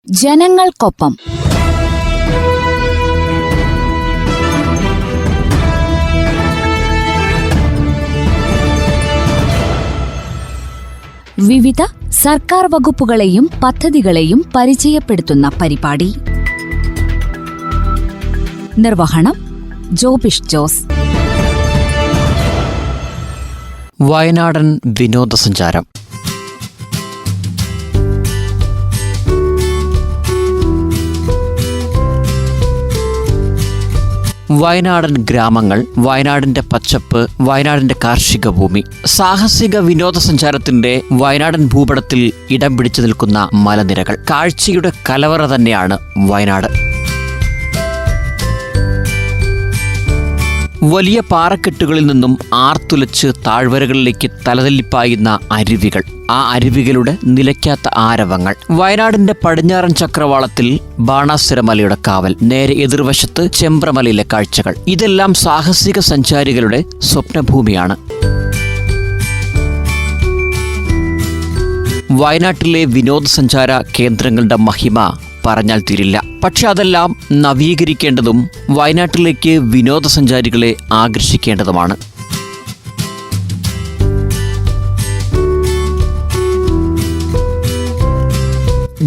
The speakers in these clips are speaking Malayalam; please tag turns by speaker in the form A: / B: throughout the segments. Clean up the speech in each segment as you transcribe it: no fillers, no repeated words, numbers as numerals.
A: ജനങ്ങൾക്കൊപ്പം വിവിധ സർക്കാർ വകുപ്പുകളെയും പദ്ധതികളെയും പരിചയപ്പെടുത്തുന്ന പരിപാടി. നിർവഹണം ജോബിഷ് ജോസ്.
B: വയനാടൻ വിനോദസഞ്ചാരം. വയനാടൻ ഗ്രാമങ്ങൾ, വയനാടിന്റെ പച്ചപ്പ്, വയനാടിന്റെ കാർഷിക ഭൂമി, സാഹസിക വിനോദസഞ്ചാരത്തിന്റെ വയനാടൻ ഭൂപടത്തിൽ ഇടം പിടിച്ചു നിൽക്കുന്ന മലനിരകൾ, കാഴ്ചയുടെ കലവറ തന്നെയാണ് വയനാട്. വലിയ പാറക്കെട്ടുകളിൽ നിന്നും ആർത്തുലച്ച് താഴ്വരകളിലേക്ക് തലതല്ലിപ്പായുന്ന അരുവികൾ, ആ അരുവികളുടെ നിലയ്ക്കാത്ത ആരവങ്ങൾ, വയനാടിന്റെ പടിഞ്ഞാറൻ ചക്രവാളത്തിൽ ബാണാസുര മലയുടെ കാവൽ, നേരെ എതിർവശത്ത് ചെമ്പ്രമലയിലെ കാഴ്ചകൾ, ഇതെല്ലാം സാഹസിക സഞ്ചാരികളുടെ സ്വപ്നഭൂമിയാണ്. വയനാട്ടിലെ വിനോദസഞ്ചാര കേന്ദ്രങ്ങളുടെ മഹിമ പറഞ്ഞാൽ തീരില്ല. പക്ഷെ അതെല്ലാം നവീകരിക്കേണ്ടതും വയനാട്ടിലേക്ക് വിനോദസഞ്ചാരികളെ ആകർഷിക്കേണ്ടതുമാണ്.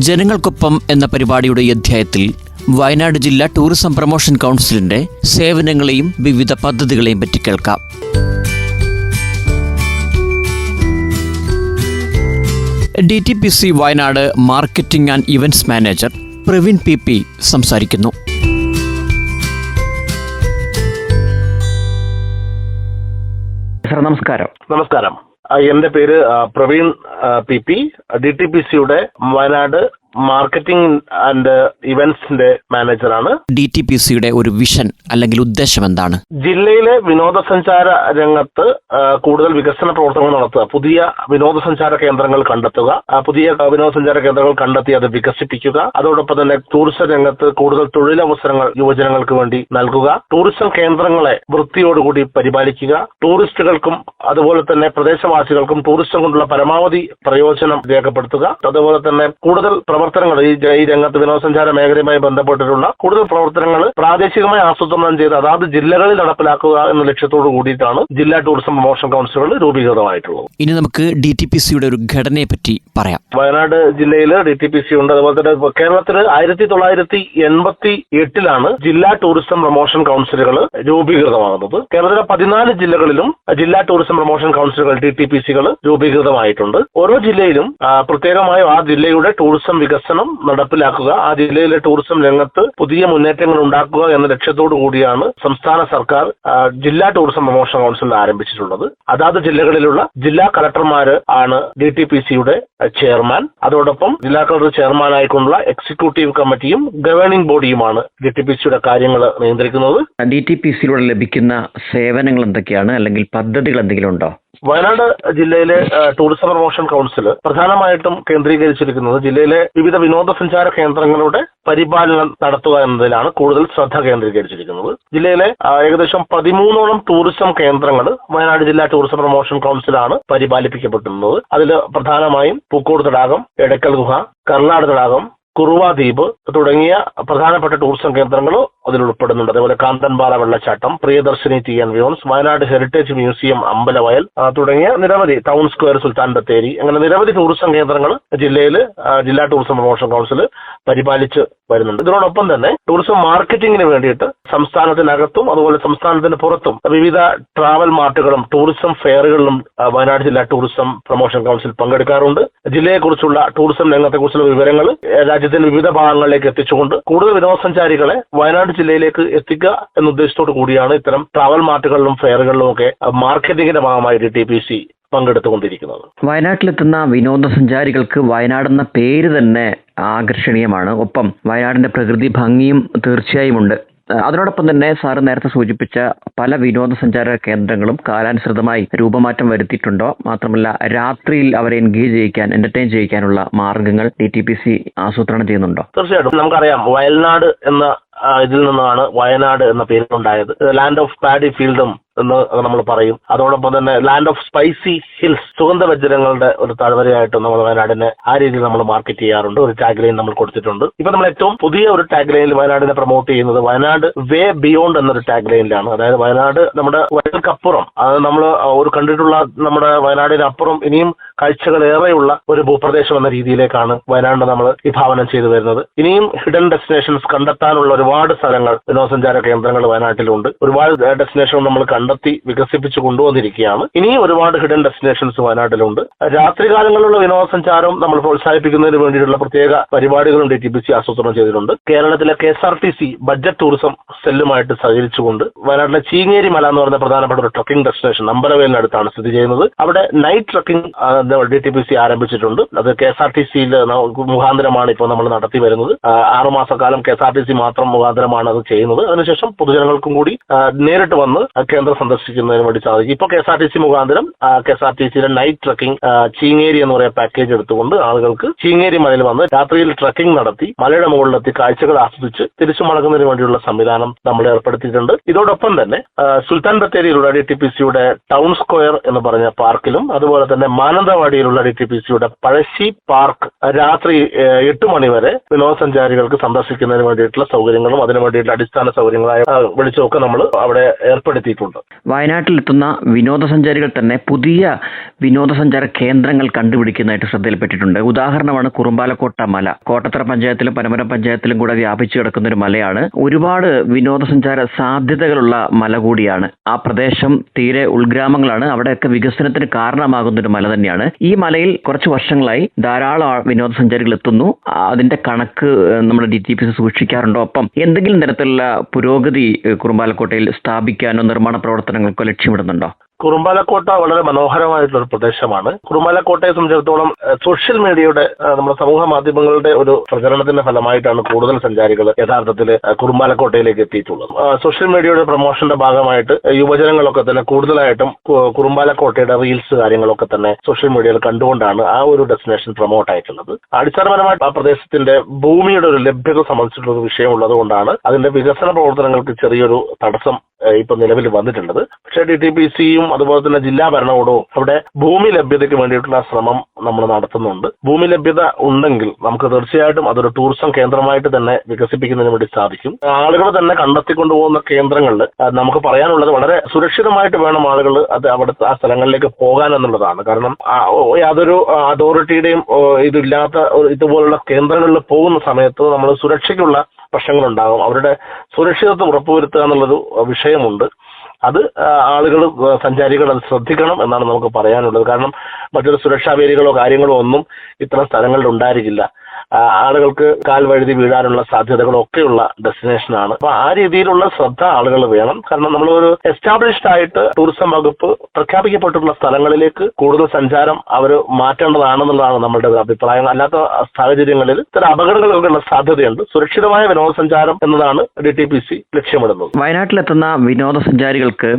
B: ജനങ്ങൾക്കൊപ്പം എന്ന പരിപാടിയുടെ ഈ അധ്യായത്തിൽ വയനാട് ജില്ലാ ടൂറിസം പ്രൊമോഷൻ കൗൺസിലിന്റെ സേവനങ്ങളെയും വിവിധ പദ്ധതികളെയും പറ്റി കേൾക്കാം. DTPC Wayanad marketing and events manager Praveen PP സംസാരിക്കുന്നു. സർ, നമസ്കാരം.
C: നമസ്കാരം. എന്റെ പേര് പ്രവീൺ PP, DTPCയുടെ വയനാട് മാർക്കറ്റിംഗ് ആൻഡ് ഇവന്റ്സിന്റെ മാനേജറാണ്.
B: DTPCയുടെ ഒരു വിഷൻ അല്ലെങ്കിൽ ഉദ്ദേശം എന്താണ്?
C: ജില്ലയിലെ വിനോദസഞ്ചാര രംഗത്ത് കൂടുതൽ വികസന പ്രവർത്തനങ്ങൾ നടത്തുക, പുതിയ വിനോദസഞ്ചാര കേന്ദ്രങ്ങൾ കണ്ടെത്തുക, പുതിയ വിനോദസഞ്ചാര കേന്ദ്രങ്ങൾ കണ്ടെത്തി അത് വികസിപ്പിക്കുക, അതോടൊപ്പം തന്നെ ടൂറിസം രംഗത്ത് കൂടുതൽ തൊഴിലവസരങ്ങൾ യുവജനങ്ങൾക്ക് വേണ്ടി നൽകുക, ടൂറിസം കേന്ദ്രങ്ങളെ വൃത്തിയോടുകൂടി പരിപാലിക്കുക, ടൂറിസ്റ്റുകൾക്കും അതുപോലെ തന്നെ പ്രദേശവാസികൾക്കും ടൂറിസം കൊണ്ടുള്ള പരമാവധി പ്രയോജനം രേഖപ്പെടുത്തുക, അതുപോലെ തന്നെ കൂടുതൽ പ്രവർത്തനങ്ങൾ ഈ രംഗത്ത് വിനോദസഞ്ചാര മേഖലയുമായി ബന്ധപ്പെട്ടിട്ടുള്ള കൂടുതൽ പ്രവർത്തനങ്ങൾ പ്രാദേശികമായി ആസൂത്രണം ചെയ്ത് അതാത് ജില്ലകളിൽ നടപ്പിലാക്കുക എന്ന ലക്ഷ്യത്തോടു കൂടിയിട്ടാണ് ജില്ലാ ടൂറിസം പ്രൊമോഷൻ കൗൺസിലുകൾ രൂപീകൃതമായിട്ടുള്ളത്.
B: ഇനി നമുക്ക് DTPCയുടെ ഒരു ഘടനയെ പറ്റി പറയാം.
C: വയനാട് ജില്ലയിൽ DTPC ഉണ്ട്. അതുപോലെ തന്നെ കേരളത്തിൽ 1988 ജില്ലാ ടൂറിസം പ്രൊമോഷൻ കൗൺസിലുകൾ രൂപീകൃതമാകുന്നത്. കേരളത്തിലെ 14 ജില്ലകളിലും ജില്ലാ ടൂറിസം പ്രൊമോഷൻ കൗൺസിലുകൾ DTPCകൾ രൂപീകൃതമായിട്ടുണ്ട്. ഓരോ ജില്ലയിലും പ്രത്യേകമായി ആ ജില്ലയുടെ ടൂറിസം വികസനം നടപ്പിലാക്കുക, ആ ജില്ലയിലെ ടൂറിസം രംഗത്ത് പുതിയ മുന്നേറ്റങ്ങൾ ഉണ്ടാക്കുക എന്ന ലക്ഷ്യത്തോടു കൂടിയാണ് സംസ്ഥാന സർക്കാർ ജില്ലാ ടൂറിസം പ്രൊമോഷൻ കൗൺസിൽ ആരംഭിച്ചിട്ടുള്ളത്. അതാത് ജില്ലകളിലുള്ള ജില്ലാ കളക്ടർമാര് ആണ് DTPCയുടെ ചെയർമാൻ. അതോടൊപ്പം ജില്ലാ കളക്ടർ ചെയർമാനായിക്കൊണ്ടുള്ള എക്സിക്യൂട്ടീവ് കമ്മിറ്റിയും ഗവേണിംഗ് ബോഡിയുമാണ് DTPCയുടെ കാര്യങ്ങൾ നിയന്ത്രിക്കുന്നത്.
B: DTPCയിലൂടെ ലഭിക്കുന്ന സേവനങ്ങൾ എന്തൊക്കെയാണ്, അല്ലെങ്കിൽ പദ്ധതികൾ എന്തെങ്കിലും ഉണ്ടോ?
C: വയനാട് ജില്ലയിലെ ടൂറിസം പ്രൊമോഷൻ കൗൺസിൽ പ്രധാനമായിട്ടും കേന്ദ്രീകരിച്ചിരിക്കുന്നത് ജില്ലയിലെ വിവിധ വിനോദസഞ്ചാര കേന്ദ്രങ്ങളുടെ പരിപാലനം നടത്തുക എന്നതിലാണ് കൂടുതൽ ശ്രദ്ധ കേന്ദ്രീകരിച്ചിരിക്കുന്നത്. ജില്ലയിലെ ഏകദേശം 13ഓളം ടൂറിസം കേന്ദ്രങ്ങൾ വയനാട് ജില്ലാ ടൂറിസം പ്രൊമോഷൻ കൗൺസിലാണ് പരിപാലിപ്പിക്കപ്പെട്ടിരുന്നത്. അതിൽ പ്രധാനമായും പൂക്കോട് തടാകം, എടക്കൽ ഗുഹ, കർണാട് തടാകം, കുറുവ ദ്വീപ് തുടങ്ങിയ പ്രധാനപ്പെട്ട ടൂറിസം കേന്ദ്രങ്ങൾ അതിൽ ഉൾപ്പെടുന്നുണ്ട്. അതേപോലെ കാന്തൻപാറ വെള്ളച്ചാട്ടം, Priyadarshini tea and views, Wayanad heritage museum Ambalavayal തുടങ്ങിയ നിരവധി, ടൗൺ സ്ക്വയർ സുൽത്താൻ ബത്തേരി, അങ്ങനെ നിരവധി ടൂറിസം കേന്ദ്രങ്ങൾ ജില്ലയിൽ ജില്ലാ ടൂറിസം പ്രൊമോഷൻ കൗൺസിൽ പരിപാലിച്ച് വരുന്നുണ്ട്. ഇതിനോടൊപ്പം തന്നെ ടൂറിസം മാർക്കറ്റിംഗിന് വേണ്ടിയിട്ട് സംസ്ഥാനത്തിനകത്തും അതുപോലെ സംസ്ഥാനത്തിന് പുറത്തും വിവിധ ട്രാവൽ മാർട്ടുകളും ടൂറിസം ഫെയറുകളിലും വയനാട് ജില്ലാ ടൂറിസം പ്രൊമോഷൻ കൗൺസിൽ പങ്കെടുക്കാറുണ്ട്. ജില്ലയെക്കുറിച്ചുള്ള ടൂറിസം രംഗത്തെക്കുറിച്ചുള്ള വിവരങ്ങൾ രാജ്യത്തിന്റെ വിവിധ ഭാഗങ്ങളിലേക്ക് എത്തിച്ചുകൊണ്ട് കൂടുതൽ വിനോദസഞ്ചാരികളെ വയനാട് ജില്ലയിലേക്ക് എത്തിക്കുക എന്ന ഉദ്ദേശത്തോടു കൂടിയാണ് ഇത്തരം ട്രാവൽ മാർട്ടുകളിലും ഫെയറുകളിലും ഒക്കെ മാർക്കറ്റിംഗിന്റെ ഭാഗമായി DTPC പങ്കെടുത്തുകൊണ്ടിരിക്കുന്നത്.
B: വയനാട്ടിലെത്തുന്ന വിനോദസഞ്ചാരികൾക്ക് വയനാട് എന്ന പേര് തന്നെ ആകർഷണീയമാണ്. ഒപ്പം വയനാടിന്റെ പ്രകൃതി ഭംഗിയും തീർച്ചയായും ഉണ്ട്. അതിനോടൊപ്പം തന്നെ സാറ് നേരത്തെ സൂചിപ്പിച്ച പല വിനോദസഞ്ചാര കേന്ദ്രങ്ങളും കാലാനുസൃതമായി രൂപമാറ്റം വരുത്തിയിട്ടുണ്ടോ? മാത്രമല്ല രാത്രിയിൽ അവരെ എൻഗേജ് ചെയ്യിക്കാൻ, എന്റർടൈൻ ചെയ്യിക്കാനുള്ള മാർഗങ്ങൾ DTPC ആസൂത്രണം ചെയ്യുന്നുണ്ടോ?
C: തീർച്ചയായിട്ടും. നമുക്കറിയാം വയൽനാട് എന്ന ഇതിൽ നിന്നാണ് വയനാട് എന്ന പേരുണ്ടായത്. ലാൻഡ് ഓഫ് പാഡി ഫീൽഡും എന്ന് നമ്മൾ പറയും. അതോടൊപ്പം തന്നെ ലാൻഡ് ഓഫ് സ്പൈസി ഹിൽസ്, സുഗന്ധവ്യഞ്ജനങ്ങളുടെ ഒരു താഴ്വരയായിട്ടും നമ്മൾ വയനാടിനെ ആ രീതിയിൽ നമ്മൾ മാർക്കറ്റ് ചെയ്യാറുണ്ട്. ഒരു ടാഗ് ലൈൻ നമ്മൾ കൊടുത്തിട്ടുണ്ട്. ഇപ്പൊ നമ്മൾ ഏറ്റവും പുതിയ ഒരു ടാഗ് ലൈനിൽ വയനാടിനെ പ്രൊമോട്ട് ചെയ്യുന്നത് വയനാട് വേ ബിയോണ്ട് എന്നൊരു ടാഗ് ലൈനിലാണ്. അതായത് വയനാട് നമ്മുടെ വയൽക്കപ്പുറം, അത് നമ്മൾ ഒരു കണ്ടിട്ടുള്ള നമ്മുടെ വയനാടിനപ്പുറം ഇനിയും കാഴ്ചകളേറെയുള്ള ഒരു ഭൂപ്രദേശം എന്ന രീതിയിലേക്കാണ് വയനാട് നമ്മൾ വിഭാവനം ചെയ്തു വരുന്നത്. ഇനിയും ഹിഡൻ ഡെസ്റ്റിനേഷൻസ് കണ്ടെത്താനുള്ള ഒരുപാട് സ്ഥലങ്ങൾ, വിനോദസഞ്ചാര കേന്ദ്രങ്ങൾ വയനാട്ടിലുണ്ട്. ഒരുപാട് ഡെസ്റ്റിനേഷൻ നമ്മൾ കണ്ടെത്തി വികസിപ്പിച്ചു കൊണ്ടുവന്നിരിക്കുകയാണ്. ഇനിയും ഒരുപാട് ഹിഡൻ ഡെസ്റ്റിനേഷൻസ് വയനാട്ടിലുണ്ട്. രാത്രികാലങ്ങളിലുള്ള വിനോദസഞ്ചാരം നമ്മൾ പ്രോത്സാഹിപ്പിക്കുന്നതിന് വേണ്ടിയിട്ടുള്ള പ്രത്യേക പരിപാടികളും DTPC ആസൂത്രണം ചെയ്തിട്ടുണ്ട്. കേരളത്തിലെ KSRTC ബഡ്ജറ്റ് ടൂറിസം സെല്ലുമായിട്ട് സഹകരിച്ചുകൊണ്ട് വയനാട്ടിലെ ചീങ്ങേരി മല എന്ന് പറയുന്ന പ്രധാനപ്പെട്ട ഒരു ട്രക്കിംഗ് ഡെസ്റ്റിനേഷൻ അമ്പലവേലിനടുത്താണ് സ്ഥിതി ചെയ്യുന്നത്. അവിടെ നൈറ്റ് ട്രക്കിംഗ് DTPC ആരംഭിച്ചിട്ടുണ്ട്. അത് KSRTCയിൽ മുഖാന്തരമാണ് ഇപ്പോൾ നമ്മൾ നടത്തി വരുന്നത്. 6 മാസക്കാലം KSRTC മാത്രം മുഖാന്തരമാണ് അത് ചെയ്യുന്നത്. അതിനുശേഷം പൊതുജനങ്ങൾക്കും കൂടി നേരിട്ട് വന്ന് കേന്ദ്രം സന്ദർശിക്കുന്നതിന് വേണ്ടി സാധിക്കും. ഇപ്പോൾ KSRTC മുഖാന്തരം KSRTCയിലെ നൈറ്റ് ട്രക്കിംഗ് ചീങ്ങേരി എന്ന് പറയുന്ന പാക്കേജ് എടുത്തുകൊണ്ട് ആളുകൾക്ക് ചീങ്ങേരി മലയിൽ വന്ന് രാത്രിയിൽ ട്രക്കിംഗ് നടത്തി മലയുടെ മുകളിലെത്തി കാഴ്ചകൾ ആസ്വദിച്ച് തിരിച്ചു മടങ്ങുന്നതിന് വേണ്ടിയുള്ള സംവിധാനം നമ്മൾ ഏർപ്പെടുത്തിയിട്ടുണ്ട്. ഇതോടൊപ്പം തന്നെ സുൽത്താൻ ബത്തേരിയിലുള്ള DTPCയുടെ ടൗൺ സ്ക്വയർ എന്ന് പറഞ്ഞ പാർക്കിലും അതുപോലെ തന്നെ മാനന്തവാടിയിലുള്ള DTPCയുടെ പഴശ്ശി പാർക്ക് രാത്രി 8 മണി വരെ വിനോദസഞ്ചാരികൾക്ക് സന്ദർശിക്കുന്നതിന് വേണ്ടിയിട്ടുള്ള സൗകര്യങ്ങളും അതിനു വേണ്ടിയിട്ടുള്ള അടിസ്ഥാന സൗകര്യങ്ങളായ വെളിച്ചമൊക്കെ നമ്മൾ അവിടെ ഏർപ്പെടുത്തിയിട്ടുണ്ട്.
B: വയനാട്ടിലെത്തുന്ന വിനോദസഞ്ചാരികൾ തന്നെ പുതിയ വിനോദസഞ്ചാര കേന്ദ്രങ്ങൾ കണ്ടുപിടിക്കുന്നതായിട്ട് ശ്രദ്ധയിൽപ്പെട്ടിട്ടുണ്ട്. ഉദാഹരണമാണ് കുറുമ്പാലക്കോട്ട മല. കോട്ടത്തറ പഞ്ചായത്തിലും പനമരം പഞ്ചായത്തിലും കൂടെ വ്യാപിച്ചു കിടക്കുന്ന ഒരു മലയാണ്. ഒരുപാട് വിനോദസഞ്ചാര സാധ്യതകളുള്ള മല കൂടിയാണ്. ആ പ്രദേശം തീരെ ഉൾഗ്രാമങ്ങളാണ്. അവിടെയൊക്കെ വികസനത്തിന് കാരണമാകുന്ന ഒരു മല തന്നെയാണ്. ഈ മലയിൽ കുറച്ച് വർഷങ്ങളായി ധാരാളം വിനോദസഞ്ചാരികൾ എത്തുന്നു. അതിന്റെ കണക്ക് നമ്മുടെ DTPC സൂക്ഷിക്കാറുണ്ടോ? ഒപ്പം എന്തെങ്കിലും തരത്തിലുള്ള പുരോഗതി കുറുമ്പാലക്കോട്ടയിൽ സ്ഥാപിക്കാനോ നിർമ്മാണ പ്രവർത്തനങ്ങൾക്കോ ലക്ഷ്യമിടുന്നുണ്ടോ?
C: കുറുമ്പാലക്കോട്ട വളരെ മനോഹരമായിട്ടുള്ള ഒരു പ്രദേശമാണ്. കുറുമ്പാലക്കോട്ടയെ സംബന്ധിച്ചിടത്തോളം സോഷ്യൽ മീഡിയയുടെ, നമ്മുടെ സമൂഹ മാധ്യമങ്ങളുടെ ഒരു പ്രചരണത്തിന്റെ ഫലമായിട്ടാണ് കൂടുതൽ സഞ്ചാരികൾ യഥാർത്ഥത്തിൽ കുറുമ്പാലക്കോട്ടയിലേക്ക് എത്തിയിട്ടുള്ളത്. സോഷ്യൽ മീഡിയയുടെ പ്രൊമോഷന്റെ ഭാഗമായിട്ട് യുവജനങ്ങളൊക്കെ തന്നെ കൂടുതലായിട്ടും കുറുമ്പാലക്കോട്ടയുടെ റീൽസ് കാര്യങ്ങളൊക്കെ തന്നെ സോഷ്യൽ മീഡിയയിൽ കണ്ടുകൊണ്ടാണ് ആ ഒരു ഡെസ്റ്റിനേഷൻ പ്രൊമോട്ട് ആയിട്ടുള്ളത്. അടിസ്ഥാനപരമായിട്ട് ആ പ്രദേശത്തിന്റെ ഭൂമിയുടെ ഒരു ലഭ്യത സംബന്ധിച്ചിട്ടുള്ള ഒരു വിഷയം ഉള്ളതുകൊണ്ടാണ് അതിന്റെ വികസന പ്രവർത്തനങ്ങൾക്ക് ചെറിയൊരു തടസ്സം ഇപ്പൊ നിലവിൽ വന്നിട്ടുള്ളത്. പക്ഷേ DTPCയും അതുപോലെ തന്നെ ജില്ലാ ഭരണകൂടവും അവിടെ ഭൂമി ലഭ്യതയ്ക്ക് വേണ്ടിയിട്ടുള്ള ശ്രമം നമ്മൾ നടത്തുന്നുണ്ട്. ഭൂമി ലഭ്യത ഉണ്ടെങ്കിൽ നമുക്ക് തീർച്ചയായിട്ടും അതൊരു ടൂറിസം കേന്ദ്രമായിട്ട് തന്നെ വികസിപ്പിക്കുന്നതിന് വേണ്ടി സാധിക്കും. ആളുകൾ തന്നെ കണ്ടെത്തിക്കൊണ്ടുപോകുന്ന കേന്ദ്രങ്ങളിൽ നമുക്ക് പറയാനുള്ളത് വളരെ സുരക്ഷിതമായിട്ട് വേണം ആളുകൾ അത് അവിടുത്തെ ആ സ്ഥലങ്ങളിലേക്ക് പോകാൻ എന്നുള്ളതാണ്. കാരണം യാതൊരു അതോറിറ്റിയുടെയും ഇതില്ലാത്ത ഇതുപോലുള്ള കേന്ദ്രങ്ങളിൽ പോകുന്ന സമയത്ത് നമ്മൾ സുരക്ഷയ്ക്കുള്ള പ്രശ്നങ്ങളുണ്ടാകും. അവരുടെ സുരക്ഷിതത്വം ഉറപ്പുവരുത്തുക എന്നുള്ളൊരു വിഷയമുണ്ട്. അത് ആളുകൾ, സഞ്ചാരികൾ അത് ശ്രദ്ധിക്കണം എന്നാണ് നമുക്ക് പറയാനുള്ളത്. കാരണം മറ്റൊരു സുരക്ഷാ വേലികളോ കാര്യങ്ങളോ ഒന്നും ഇത്തരം സ്ഥലങ്ങളിൽ ഉണ്ടായിരിക്കില്ല. ആളുകൾക്ക് കാൽ വഴുതി വീഴാനുള്ള സാധ്യതകളൊക്കെയുള്ള ഡെസ്റ്റിനേഷനാണ്. അപ്പൊ ആ രീതിയിലുള്ള ശ്രദ്ധ ആളുകൾ വേണം. കാരണം നമ്മളൊരു എസ്റ്റാബ്ലിഷ്ഡ് ആയിട്ട് ടൂറിസം വകുപ്പ് പ്രഖ്യാപിക്കപ്പെട്ടിട്ടുള്ള സ്ഥലങ്ങളിലേക്ക് കൂടുതൽ സഞ്ചാരം അവർ മാറ്റേണ്ടതാണെന്നുള്ളതാണ് നമ്മളുടെ അഭിപ്രായം. അല്ലാത്ത സാഹചര്യങ്ങളിൽ ഇത്തരം അപകടങ്ങൾക്കുള്ള സാധ്യതയുണ്ട്. സുരക്ഷിതമായ വിനോദസഞ്ചാരം എന്നതാണ് DTPC ലക്ഷ്യമിടുന്നത്.
B: വയനാട്ടിലെത്തുന്ന വിനോദസഞ്ചാരികൾക്ക്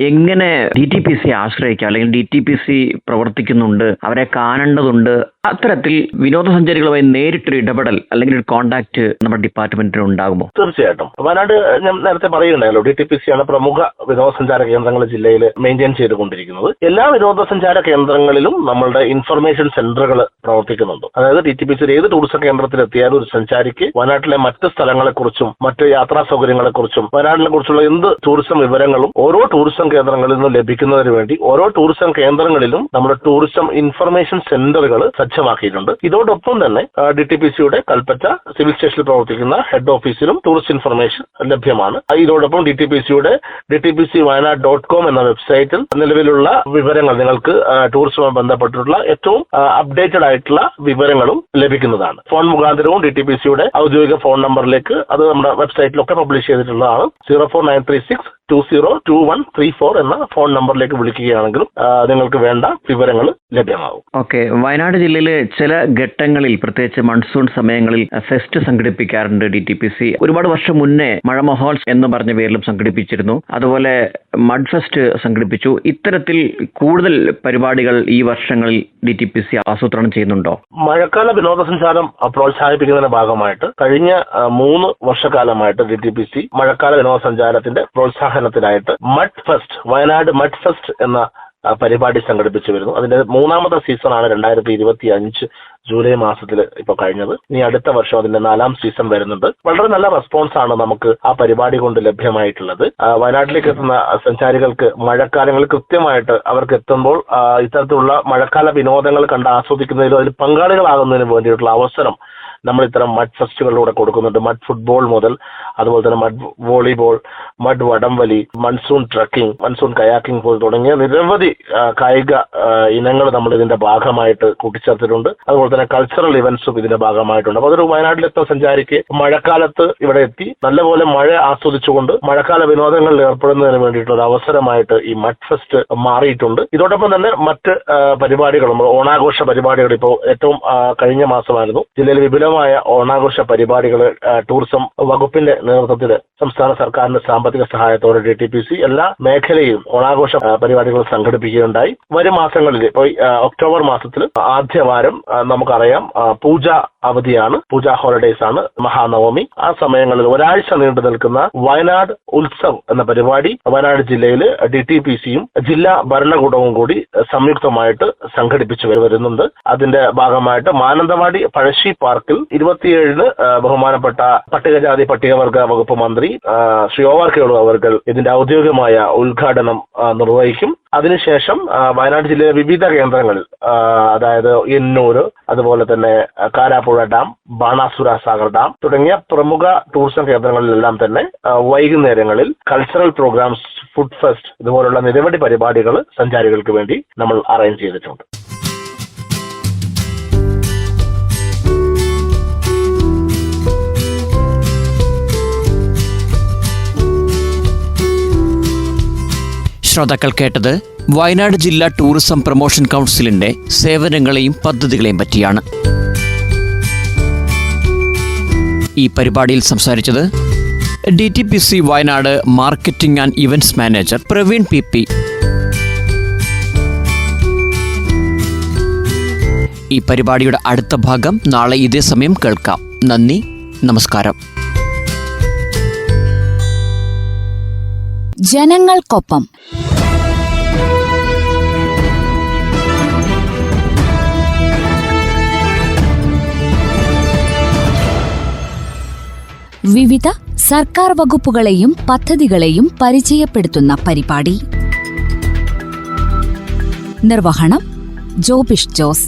B: എങ്ങനെ DTPC ആശ്രയിക്കാം, അല്ലെങ്കിൽ DTPC പ്രവർത്തിക്കുന്നുണ്ട്, അവരെ കാണേണ്ടതുണ്ട്? അത്തരത്തിൽ വിനോദസഞ്ചാരികളുമായി നേരിട്ടൊരു ഇടപെടൽ അല്ലെങ്കിൽ ഒരു കോണ്ടാക്ട് നമ്മുടെ ഡിപ്പാർട്ട്മെന്റിന് ഉണ്ടാകുമോ?
C: തീർച്ചയായിട്ടും. വയനാട് ഞാൻ നേരത്തെ പറയുകയുണ്ടായല്ലോ, DTPCയാണ് പ്രമുഖ വിനോദസഞ്ചാര കേന്ദ്രങ്ങൾ ജില്ലയിൽ മെയിൻറ്റെയിൻ ചെയ്തുകൊണ്ടിരിക്കുന്നത്. എല്ലാ വിനോദസഞ്ചാര കേന്ദ്രങ്ങളിലും നമ്മളുടെ ഇൻഫർമേഷൻ സെന്ററുകൾ പ്രവർത്തിക്കുന്നുണ്ട്. അതായത് DTPCയുടെ ഏത് ടൂറിസം കേന്ദ്രത്തിലെത്തിയാലും ഒരു സഞ്ചാരിക്ക് വയനാട്ടിലെ മറ്റ് സ്ഥലങ്ങളെക്കുറിച്ചും മറ്റ് യാത്രാ സൗകര്യങ്ങളെക്കുറിച്ചും വയനാട്ടിനെ കുറിച്ചുള്ള എന്ത് ടൂറിസം വിവരങ്ങളും ഓരോ ടൂറിസം കേന്ദ്രങ്ങളിൽ നിന്നും ലഭിക്കുന്നതിന് വേണ്ടി ഓരോ ടൂറിസം കേന്ദ്രങ്ങളിലും നമ്മുടെ ടൂറിസം ഇൻഫർമേഷൻ സെന്ററുകൾ സജ്ജമാക്കിയിട്ടുണ്ട്. ഇതോടൊപ്പം തന്നെ DTPCയുടെ കൽപ്പറ്റ സിവിൽ സ്റ്റേഷനിൽ പ്രവർത്തിക്കുന്ന ഹെഡ് ഓഫീസിലും ടൂറിസ്റ്റ് ഇൻഫർമേഷൻ ലഭ്യമാണ്. ഇതോടൊപ്പം DTPCയുടെ DTPCവയനാട്.com എന്ന വെബ്സൈറ്റിൽ നിലവിലുള്ള വിവരങ്ങൾ, നിങ്ങൾക്ക് ടൂറിസവുമായി ബന്ധപ്പെട്ടിട്ടുള്ള ഏറ്റവും അപ്ഡേറ്റഡ് ആയിട്ടുള്ള വിവരങ്ങളും ലഭിക്കുന്നതാണ്. ഫോൺ മുഖാന്തരവും DTPCയുടെ ഔദ്യോഗിക ഫോൺ നമ്പറിലേക്ക് അത് നമ്മുടെ വെബ്സൈറ്റിലൊക്കെ പബ്ലിഷ് ചെയ്തിട്ടുള്ളതാണ്. 04936202134 എന്ന ഫോൺ നമ്പറിലേക്ക് വിളിക്കുകയാണെങ്കിലും നിങ്ങൾക്ക് വേണ്ട വിവരങ്ങൾ ലഭ്യമാകും.
B: ഓക്കെ. വയനാട് ജില്ലയിൽ ജില്ലകളിലെ ചില ഘട്ടങ്ങളിൽ പ്രത്യേകിച്ച് മൺസൂൺ സമയങ്ങളിൽ ഫെസ്റ്റ് സംഘടിപ്പിക്കാറുണ്ട് DTPC. ഒരുപാട് വർഷം മുന്നേ മഴ മഹോത്സവ് എന്ന് പറഞ്ഞ പേരിലും സംഘടിപ്പിച്ചിരുന്നു. അതുപോലെ മഡ് ഫെസ്റ്റ് സംഘടിപ്പിച്ചു. ഇത്തരത്തിൽ കൂടുതൽ പരിപാടികൾ ഈ വർഷങ്ങളിൽ DTPC ആസൂത്രണം ചെയ്യുന്നുണ്ടോ?
C: മഴക്കാല വിനോദസഞ്ചാരം പ്രോത്സാഹിപ്പിക്കുന്നതിന്റെ ഭാഗമായിട്ട് കഴിഞ്ഞ 3 വർഷക്കാലമായിട്ട് DTPC മഴക്കാല വിനോദസഞ്ചാരത്തിന്റെ പ്രോത്സാഹനത്തിനായിട്ട് mud fest, Wayanad mud fest എന്ന പരിപാടി സംഘടിപ്പിച്ചു വരുന്നു. അതിന്റെ 3ാമത്തെ സീസണാണ് 2025 ജൂലൈ മാസത്തിൽ ഇപ്പോൾ കഴിഞ്ഞത്. ഇനി അടുത്ത വർഷം അതിന്റെ 4ാം സീസൺ വരുന്നുണ്ട്. വളരെ നല്ല റെസ്പോൺസ് ആണ് നമുക്ക് ആ പരിപാടി കൊണ്ട് ലഭ്യമായിട്ടുള്ളത്. വയനാട്ടിലേക്ക് എത്തുന്ന സഞ്ചാരികൾക്ക് മഴക്കാലങ്ങളിൽ കൃത്യമായിട്ട് അവർക്ക് എത്തുമ്പോൾ ഇത്തരത്തിലുള്ള മഴക്കാല വിനോദങ്ങൾ കണ്ട് ആസ്വദിക്കുന്നതിലും അതിൽ പങ്കാളികളാകുന്നതിന് വേണ്ടിയിട്ടുള്ള അവസരം നമ്മൾ ഇത്തരം മഡ് ഫെസ്റ്റുകളിലൂടെ കൊടുക്കുന്നുണ്ട്. മഡ് ഫുട്ബോൾ മുതൽ അതുപോലെ തന്നെ മഡ് വോളിബോൾ, മഡ് വടംവലി, മൺസൂൺ ട്രക്കിംഗ്, മൺസൂൺ കയാക്കിംഗ് പോലെ തുടങ്ങിയ നിരവധി കായിക ഇനങ്ങൾ നമ്മൾ ഇതിന്റെ ഭാഗമായിട്ട് കൂട്ടിച്ചേർത്തിട്ടുണ്ട്. അതുപോലെ തന്നെ കൾച്ചറൽ ഇവന്റ്സും ഇതിന്റെ ഭാഗമായിട്ടുണ്ട്. അപ്പോൾ അതൊരു വയനാട്ടിലെത്തുന്ന സഞ്ചാരിക്ക് മഴക്കാലത്ത് ഇവിടെ എത്തി നല്ലപോലെ മഴ ആസ്വദിച്ചുകൊണ്ട് മഴക്കാല വിനോദങ്ങളിൽ ഏർപ്പെടുന്നതിന് വേണ്ടിയിട്ടുള്ള ഒരു അവസരമായിട്ട് ഈ മഡ് ഫെസ്റ്റ് മാറിയിട്ടുണ്ട്. ഇതോടൊപ്പം തന്നെ മറ്റ് പരിപാടികളും ഓണാഘോഷ പരിപാടികൾ ഇപ്പോൾ ഏറ്റവും കഴിഞ്ഞ മാസമായിരുന്നു ജില്ലയിൽ വിപുലമായ ഓണാഘോഷ പരിപാടികൾ ടൂറിസം വകുപ്പിന്റെ നേതൃത്വത്തിൽ സംസ്ഥാന സർക്കാരിന്റെ സാമ്പത്തിക സഹായത്തോടെ DTPC എല്ലാ മേഖലയിലും ഓണാഘോഷ പരിപാടികൾ സംഘടിപ്പിക്കുകയുണ്ടായി. വരും മാസങ്ങളിൽ ഇപ്പോൾ ഒക്ടോബർ മാസത്തിൽ ആദ്യവാരം നമുക്കറിയാം പൂജ അവധിയാണ്, പൂജ ഹോളിഡേയ്സ് ആണ്, മഹാനവമി. ആ സമയങ്ങളിൽ ഒരാഴ്ച നീണ്ടു നിൽക്കുന്ന വയനാട് ഉത്സവ് എന്ന പരിപാടി വയനാട് ജില്ലയിൽ DTPCയും ജില്ലാ ഭരണകൂടവും കൂടി സംയുക്തമായിട്ട് സംഘടിപ്പിച്ചു വരുന്നുണ്ട്. അതിന്റെ ഭാഗമായിട്ട് മാനന്തവാടി പഴശ്ശി പാർക്കിൽ 27-ന് ബഹുമാനപ്പെട്ട പട്ടികജാതി പട്ടികവർഗ വകുപ്പ് മന്ത്രി ശ്രീ OR കേളു അവർ ഇതിന്റെ ഔദ്യോഗികമായ ഉദ്ഘാടനം നിർവഹിക്കും. അതിനുശേഷം വയനാട് ജില്ലയിലെ വിവിധ കേന്ദ്രങ്ങളിൽ, അതായത് എന്നൂർ, അതുപോലെ തന്നെ കാരാപ്പുഴ ഡാം, ബാണാസുര സാഗർ ഡാം തുടങ്ങിയ പ്രമുഖ ടൂറിസം കേന്ദ്രങ്ങളിലെല്ലാം തന്നെ വൈകുന്നേരങ്ങളിൽ കൾച്ചറൽ പ്രോഗ്രാംസ്, ഫുഡ് ഫെസ്റ്റ് ഇതുപോലുള്ള നിരവധി പരിപാടികൾ സഞ്ചാരികൾക്ക് വേണ്ടി നമ്മൾ അറേഞ്ച് ചെയ്തിട്ടുണ്ട്.
D: ശ്രോതാക്കൾ കേട്ടത് വയനാട് ജില്ലാ ടൂറിസം പ്രൊമോഷൻ കൗൺസിലിന്റെ സേവനങ്ങളെയും പദ്ധതികളെയും പറ്റിയാണ്. ഈ പരിപാടിയിൽ സംസാരിച്ചത് DTPC Wayanad marketing and events manager Praveen PP. ഈ പരിപാടിയുടെ അടുത്ത ഭാഗം നാളെ ഇതേ സമയം കേൾക്കാം. നന്ദി, നമസ്കാരം.
A: ജനങ്ങൾക്കൊപ്പം വിവിധ സർക്കാർ വകുപ്പുകളെയും പദ്ധതികളെയും പരിചയപ്പെടുത്തുന്ന പരിപാടി. നിർവഹണം ജോബിഷ് ജോസ്.